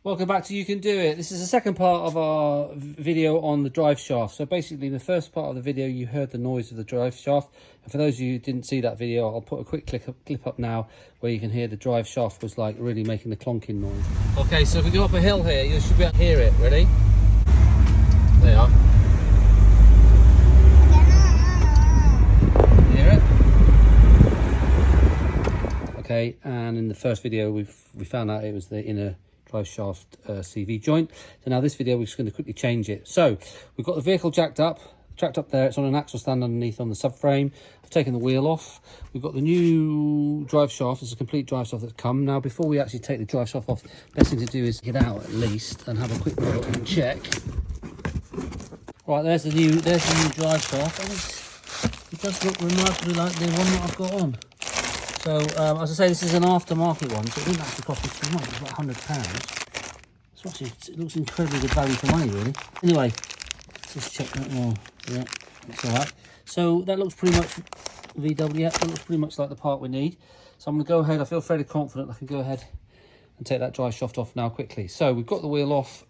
Welcome back to You Can Do It. This is the second part of our video on the drive shaft. So basically in the first part of the video you heard the noise of the drive shaft. And for those of you who didn't see that video, I'll put a quick clip up now where you can hear the drive shaft was like really making the clonking noise. Okay, so if we go up a hill here, you should be able to hear it. Ready? There you are. Hear it? Okay, and in the first video we found out it was the inner drive shaft CV joint. So now this video we're just going to quickly change it. So we've got the vehicle jacked up there. It's on an axle stand underneath on the subframe. I've taken the wheel off. We've got the new drive shaft. It's a complete drive shaft that's come. Now before we actually take the drive shaft off, best thing to do is get out at least and have a quick look and check. Right, there's the new drive shaft, and it does look remarkably like the one that I've got on. So, as I say, this is an aftermarket one, so it didn't actually cost me too much. It's about £100. So actually, it looks incredibly good value for money, really. Anyway, let's just check that one. Yeah, that's all right. So that looks pretty much VW. Yeah, that looks pretty much like the part we need. So I'm going to go ahead. I feel fairly confident I can go ahead and take that drive shaft off now quickly. So we've got the wheel off.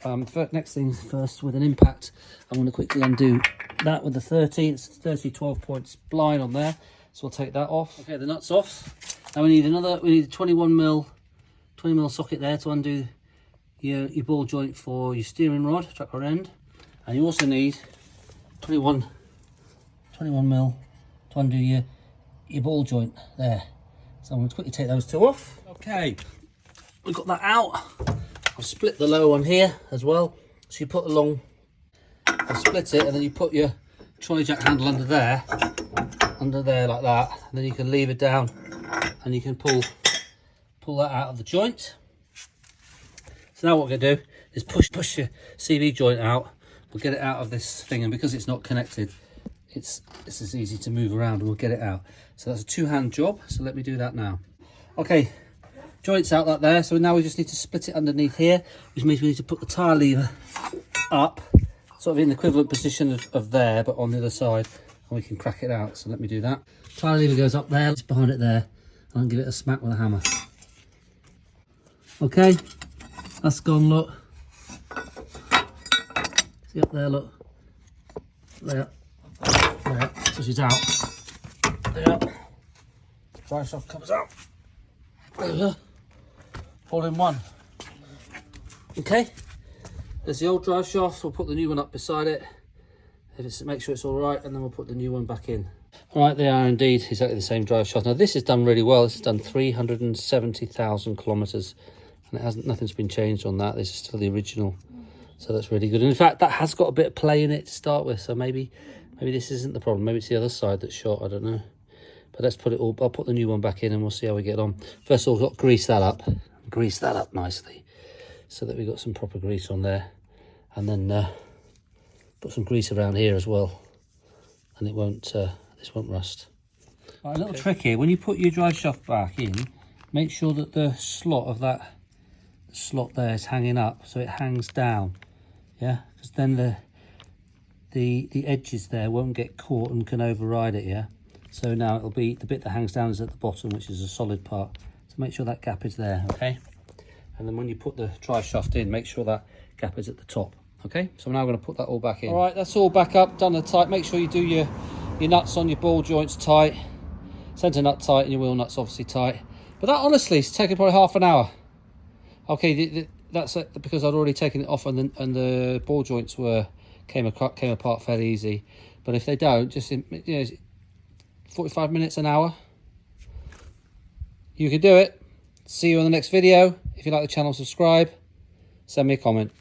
Next things first, with an impact, I'm going to quickly undo that with the 30. It's 30 12-point spline on there. So we'll take that off. Okay, the nut's off. Now we need a 21mm socket there to undo your ball joint for your steering rod, track rod end. And you also need 21mm to undo your ball joint there. So I'm going to quickly take those two off. Okay, we've got that out. I've split the lower one here as well. So you put along, I'll split it, and then you put your trolley jack handle under there like that, and then you can leave it down and you can pull that out of the joint. So now what we're going to do is push your CV joint out. We'll get it out of this thing, and because it's not connected, this is easy to move around, and we'll get it out. So that's a two-hand job, so let me do that now. Okay, joint's out like there, so now we just need to split it underneath here, which means we need to put the tyre lever up, sort of in the equivalent position of there, but on the other side, and we can crack it out. So let me do that. Tyre lever goes up there, it's behind it there, and I'll give it a smack with a hammer. Okay, that's gone, look. See up there, look. There. So she's out. There. Drive shaft comes out. There you go. All in one. Okay, there's the old drive shaft. We'll put the new one up beside it. Make sure it's all right, and then we'll put the new one back in. All right, they are indeed exactly the same drive shaft. Now this is done really well. This has done 370,000 kilometers, and nothing's been changed on that. This is still the original, so that's really good. And in fact, that has got a bit of play in it to start with, so maybe this isn't the problem. Maybe it's the other side that's short, I don't know. But let's put it all, I'll put the new one back in and we'll see how we get on. First of all, we've got to grease that up nicely so that we've got some proper grease on there. And then put some grease around here as well, and it won't, this won't rust. Right, a little trick here, when you put your drive shaft back in, make sure that the slot there is hanging up, so it hangs down, yeah, because then the edges there won't get caught and can override it, yeah. So now it'll be, the bit that hangs down is at the bottom, which is a solid part, so make sure that gap is there, okay. And then when you put the drive shaft in, make sure that gap is at the top. Okay, so I'm now going to put that all back in. All right, that's all back up, done and tight. Make sure you do your nuts on your ball joints tight, centre nut tight, and your wheel nuts obviously tight. But that honestly is taking probably half an hour. Okay, that's it, because I'd already taken it off, and the ball joints came apart fairly easy. But if they don't, just 45 minutes, an hour. You can do it. See you on the next video. If you like the channel, subscribe. Send me a comment.